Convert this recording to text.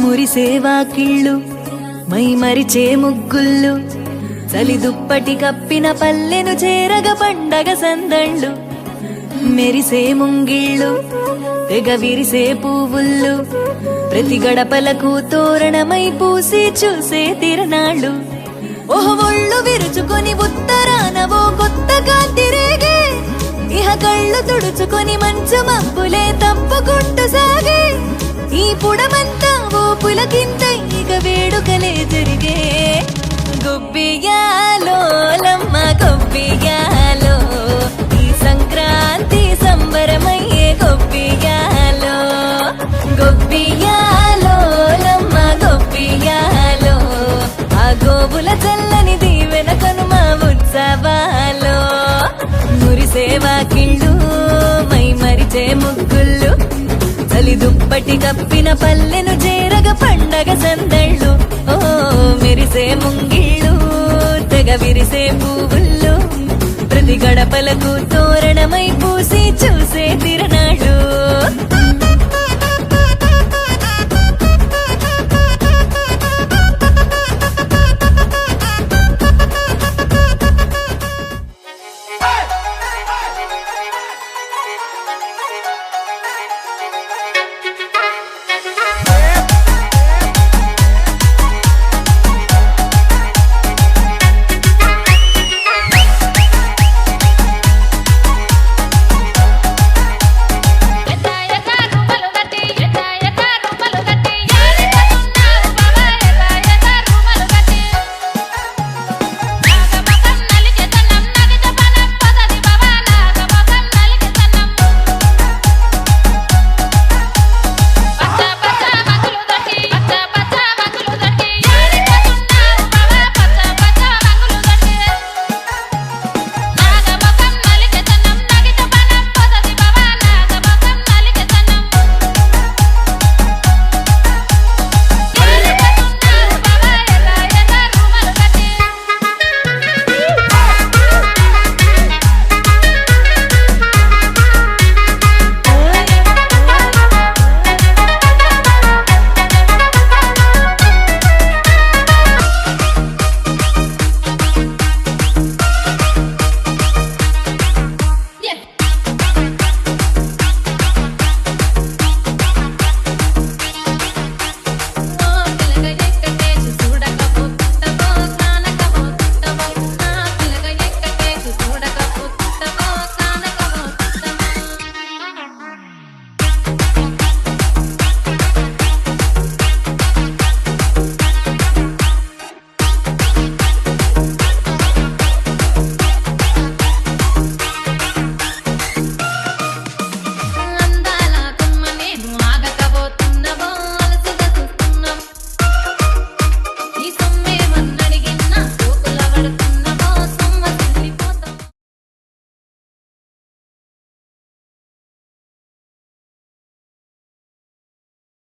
మురిసేవా కిళ్ళు my మరిచే ముగ్గుళ్ళు చలి దుప్పటి కప్పిన పల్లెను చేరగ పండగ సందళ్ళు మెరిసే ముంగిళ్ళు తెగ విరిసే పువ్వుళ్ళు ప్రతి గడపలకు తోరణమై పూసి చూసే తిరణాళ్ళు ఒళ్ళు విరుచుకొని ఉత్తరానవో కొత్త కాంతి రేగే ఇహ కళ్ళు తుడుచుకొని మంచు మబ్బులే తప్పుకుంటూ సాగే ఈ పుడమంతా ఓ పులకింత ఇక వేడుకలే జరిగే గొబ్బియాలో లమ్మ గొబ్బియాలో ఈ సంక్రాంతి సంబరమయ్యే గొబ్బియాలో గొబ్బియాలో లమ్మ గొబ్బియాలో ఆ గోబుల చల్లని దీవెన కనుమ ఉత్సవాలో మురిసేవా కిళ్ళు మై మరిచే ముగ్గుళ్ళు చలి దుప్పటి కప్పిన పల్లెను చేరగ పండగ సందళ్ళు ఓ మెరిసే ముంగిళ్ళు తెగ విరిసే పువ్వుళ్ళు ప్రతి గడపలకు తోరణమై పూసి చూసే తిరణాళ్ళు